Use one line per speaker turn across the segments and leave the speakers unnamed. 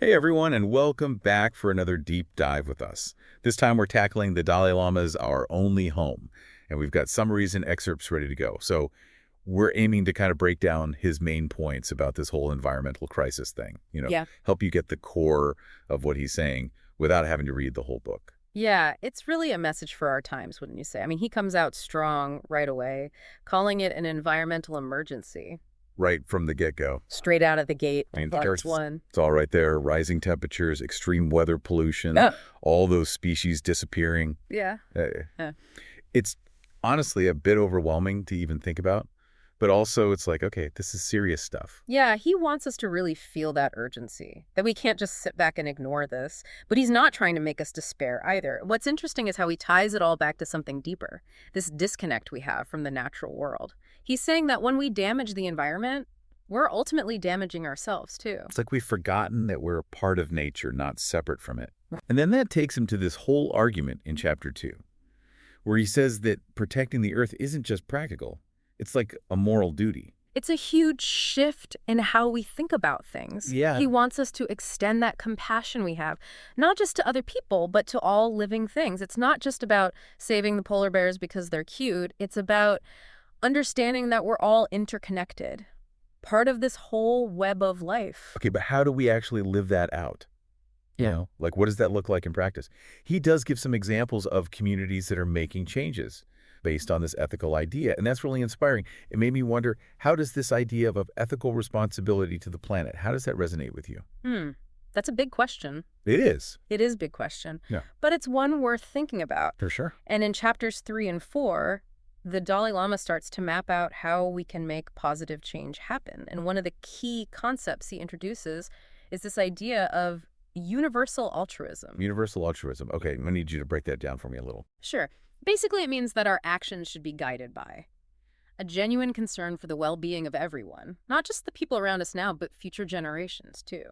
Hey everyone, and welcome back for another deep dive with us. This time we're tackling the Dalai Lama's Our Only Home, and we've got summaries and excerpts ready to go. So we're aiming to kind of break down his main points about this whole environmental crisis thing,
Yeah.
help you get the core of what he's saying without having to read the whole book.
Yeah, it's really a message for our times, wouldn't you say? I mean, he comes out strong right away, calling it an environmental emergency.
Right from the get-go.
Straight out of the gate,
I mean,
part one.
it's all right there. Rising temperatures, extreme weather pollution,
Yeah.
all those species disappearing.
Yeah.
Uh,
Yeah.
It's honestly a bit overwhelming to even think about, but also it's like, okay, this is serious stuff.
Yeah, he wants us to really feel that urgency, that we can't just sit back and ignore this. But he's not trying to make us despair either. What's interesting is how he ties it all back to something deeper, this disconnect we have from the natural world. He's saying that when we damage the environment, we're ultimately damaging ourselves too.
It's like we've forgotten that we're a part of nature, not separate from it. And then that takes him to this whole argument in chapter 2, where he says that protecting the earth isn't just practical. It's like a moral duty.
It's a huge shift in how we think about things.
Yeah.
He wants us to extend that compassion we have, not just to other people, but to all living things. It's not just about saving the polar bears because they're cute. It's about understanding that we're all interconnected, part of this whole web of life.
Okay, but how do we actually live that out? Like what does that look like in practice? He does give some examples of communities that are making changes based on this ethical idea, and that's really inspiring. It made me wonder, how does this idea of ethical responsibility to the planet, how does that resonate with you?
That's a big question.
It is.
It is a big question.
Yeah.
But it's one worth thinking about.
For sure.
And in chapters 3 and 4, the Dalai Lama starts to map out how we can make positive change happen. And one of the key concepts he introduces is this idea of universal altruism.
Universal altruism. Okay, I need you to break that down for me a little.
Sure. Basically, it means that our actions should be guided by a genuine concern for the well-being of everyone, not just the people around us now, but future generations, too.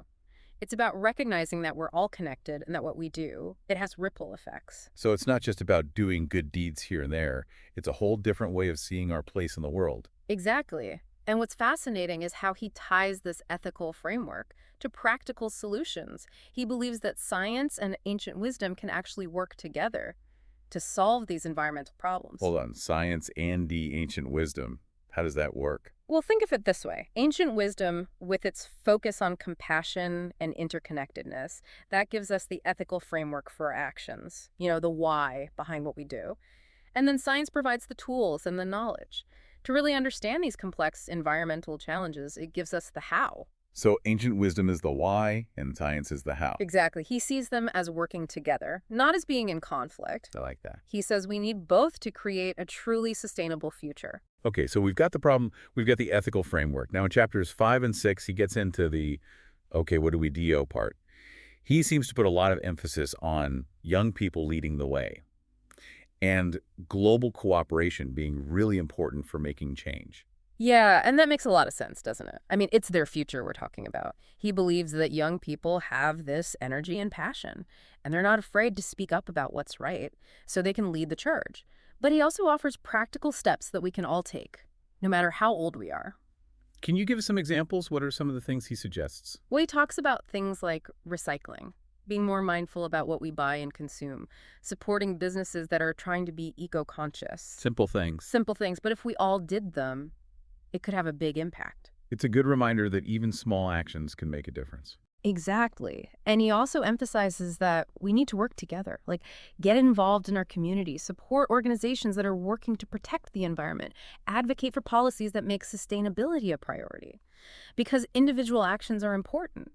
It's about recognizing that we're all connected and that what we do, it has ripple effects.
So it's not just about doing good deeds here and there. It's a whole different way of seeing our place in the world.
Exactly. And what's fascinating is how he ties this ethical framework to practical solutions. He believes that science and ancient wisdom can actually work together to solve these environmental problems.
Hold on, science and the ancient wisdom. How does that work?
Well, think of it this way. Ancient wisdom, with its focus on compassion and interconnectedness, that gives us the ethical framework for our actions, the why behind what we do. And then science provides the tools and the knowledge. To really understand these complex environmental challenges, it gives us the how.
So ancient wisdom is the why and science is the how.
Exactly. He sees them as working together, not as being in conflict.
I like that.
He says we need both to create a truly sustainable future.
Okay, so we've got the problem, we've got the ethical framework. Now in chapters 5 and 6, he gets into the, okay, what do we do part. He seems to put a lot of emphasis on young people leading the way and global cooperation being really important for making change.
Yeah, and that makes a lot of sense, doesn't it? I mean, it's their future we're talking about. He believes that young people have this energy and passion, and they're not afraid to speak up about what's right, so they can lead the charge. But he also offers practical steps that we can all take, no matter how old we are.
Can you give us some examples? What are some of the things he suggests?
Well, he talks about things like recycling, being more mindful about what we buy and consume, supporting businesses that are trying to be eco-conscious.
Simple things.
Simple things, but if we all did them, it could have a big impact.
It's a good reminder that even small actions can make a difference.
Exactly. And he also emphasizes that we need to work together, like get involved in our community, support organizations that are working to protect the environment, advocate for policies that make sustainability a priority. Because individual actions are important,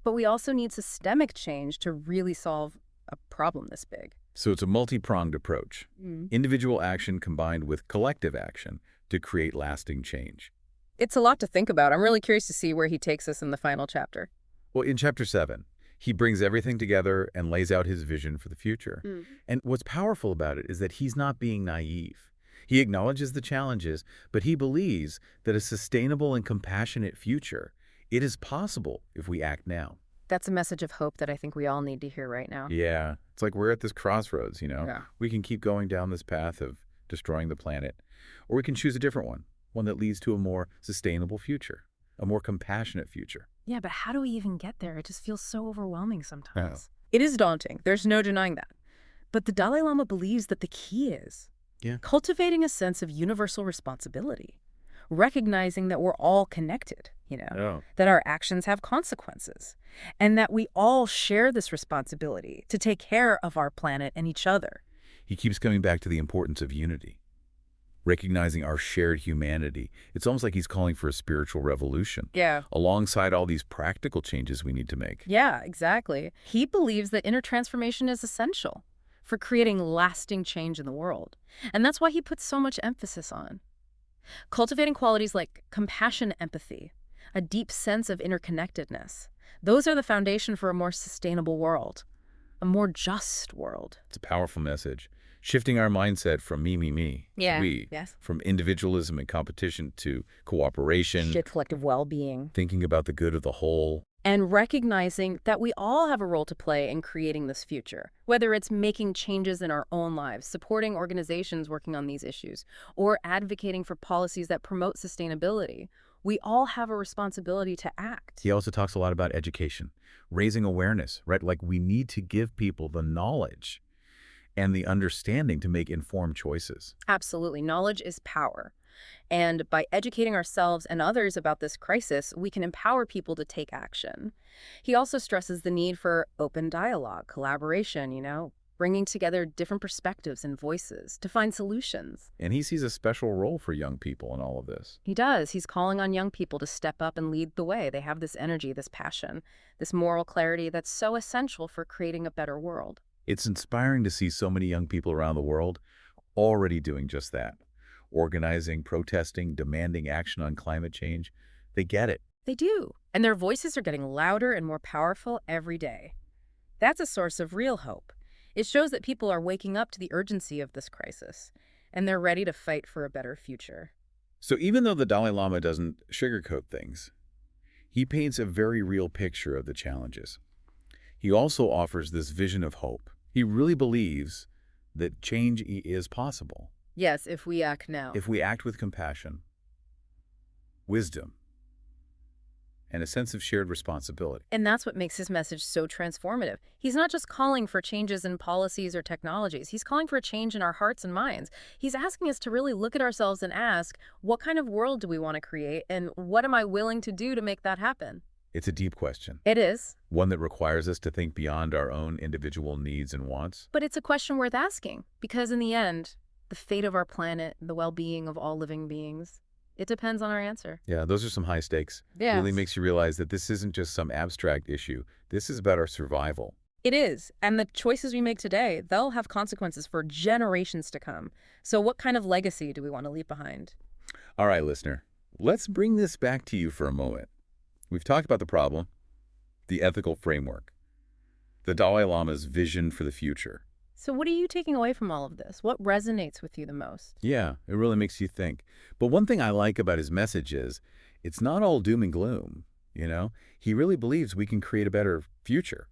but we also need systemic change to really solve a problem this big.
So it's a multi-pronged approach. Individual action combined with collective action to create lasting change.
It's a lot to think about. I'm really curious to see where he takes us in the final chapter.
Well, in chapter 7, he brings everything together and lays out his vision for the future. And what's powerful about it is that he's not being naive. He acknowledges the challenges, but he believes that a sustainable and compassionate future, it is possible if we act now.
That's a message of hope that I think we all need to hear right now.
Yeah, it's like we're at this crossroads,
Yeah.
We can keep going down this path of destroying the planet, or we can choose a different one that leads to a more sustainable future, a more compassionate future.
Yeah, but how do we even get there? It just feels so overwhelming
Yeah.
sometimes. It is daunting. There's no denying that. But the Dalai Lama believes that the key is
Yeah.
cultivating a sense of universal responsibility, recognizing that we're all connected,
Oh.
that our actions have consequences, and that we all share this responsibility to take care of our planet and each other.
He keeps coming back to the importance of unity, recognizing our shared humanity. It's almost like he's calling for a spiritual revolution,
Yeah.
alongside all these practical changes we need to make.
Yeah, exactly. He believes that inner transformation is essential for creating lasting change in the world. And that's why he puts so much emphasis on cultivating qualities like compassion, empathy, a deep sense of interconnectedness. Those are the foundation for a more sustainable world, a more just world.
It's a powerful message, shifting our mindset from me, to
Yeah.
we,
Yes.
from individualism and competition to cooperation,
Shit, collective well-being.
thinking about the good of the whole.
And recognizing that we all have a role to play in creating this future, whether it's making changes in our own lives, supporting organizations working on these issues, or advocating for policies that promote sustainability. We all have a responsibility to act.
He also talks a lot about education, raising awareness, right? Like we need to give people the knowledge and the understanding to make informed choices.
Absolutely. Knowledge is power. And by educating ourselves and others about this crisis, we can empower people to take action. He also stresses the need for open dialogue, collaboration, bringing together different perspectives and voices to find solutions.
And he sees a special role for young people in all of this.
He does. He's calling on young people to step up and lead the way. They have this energy, this passion, this moral clarity that's so essential for creating a better world.
It's inspiring to see so many young people around the world already doing just that. Organizing, protesting, demanding action on climate change. They get it.
They do. And their voices are getting louder and more powerful every day. That's a source of real hope. It shows that people are waking up to the urgency of this crisis, and they're ready to fight for a better future.
So even though the Dalai Lama doesn't sugarcoat things, he paints a very real picture of the challenges. He also offers this vision of hope. He really believes that change is possible
Yes, if we act now.
if we act with compassion, wisdom, and a sense of shared responsibility.
And that's what makes his message so transformative. He's not just calling for changes in policies or technologies. He's calling for a change in our hearts and minds. He's asking us to really look at ourselves and ask, what kind of world do we want to create, and what am I willing to do to make that happen?
It's a deep question,
It is.
one that requires us to think beyond our own individual needs and wants.
But it's a question worth asking, because in the end, the fate of our planet, the well-being of all living beings, it depends on our answer.
Yeah, those are some high stakes.
Yes.
Really makes you realize that this isn't just some abstract issue. This is about our survival.
It is. And the choices we make today, they'll have consequences for generations to come. So what kind of legacy do we want to leave behind?
All right, listener, let's bring this back to you for a moment. We've talked about the problem, the ethical framework, the Dalai Lama's vision for the future.
So what are you taking away from all of this? What resonates with you the most?
Yeah, it really makes you think. But one thing I like about his message is it's not all doom and gloom, He really believes we can create a better future.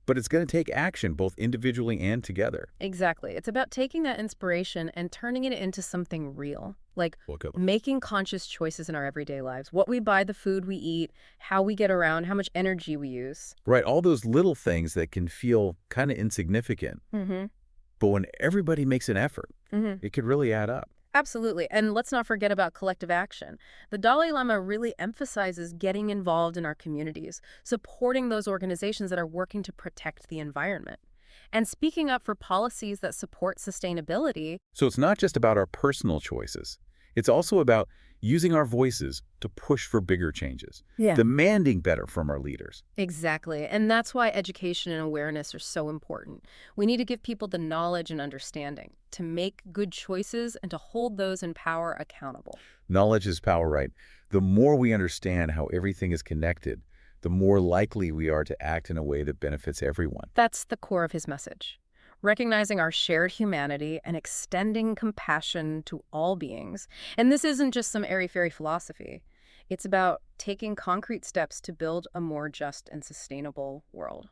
But it's going to take action both individually and together.
Exactly. It's about taking that inspiration and turning it into something real. Like
Welcome.
making conscious choices in our everyday lives. What we buy, the food we eat, how we get around, how much energy we use.
Right, all those little things that can feel kind of insignificant.
Mm-hmm.
But when everybody makes an effort,
Mm-hmm.
it could really add up.
Absolutely. And let's not forget about collective action. The Dalai Lama really emphasizes getting involved in our communities, supporting those organizations that are working to protect the environment, and speaking up for policies that support sustainability.
So it's not just about our personal choices. It's also about using our voices to push for bigger changes, demanding better from our leaders.
Exactly. And that's why education and awareness are so important. We need to give people the knowledge and understanding to make good choices and to hold those in power accountable.
Knowledge is power, right? The more we understand how everything is connected, the more likely we are to act in a way that benefits everyone.
That's the core of his message. Recognizing our shared humanity and extending compassion to all beings. And this isn't just some airy-fairy philosophy. It's about taking concrete steps to build a more just and sustainable world.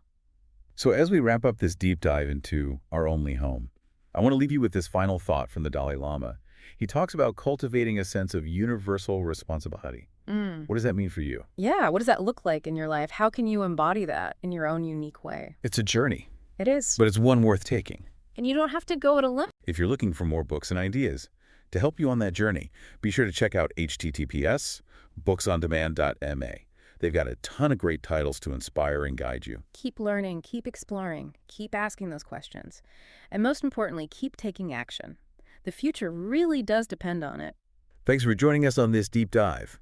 So as we wrap up this deep dive into our only home, I want to leave you with this final thought from the Dalai Lama. He talks about cultivating a sense of universal responsibility.
Mm.
What does that mean for you?
Yeah, what does that look like in your life? How can you embody that in your own unique way?
It's a journey,
It is.
but it's one worth taking.
And you don't have to go it alone.
If you're looking for more books and ideas to help you on that journey, be sure to check out https://booksondemand.ma. They've got a ton of great titles to inspire and guide you.
Keep learning, keep exploring, keep asking those questions. And most importantly, keep taking action. The future really does depend on it.
Thanks for joining us on this deep dive.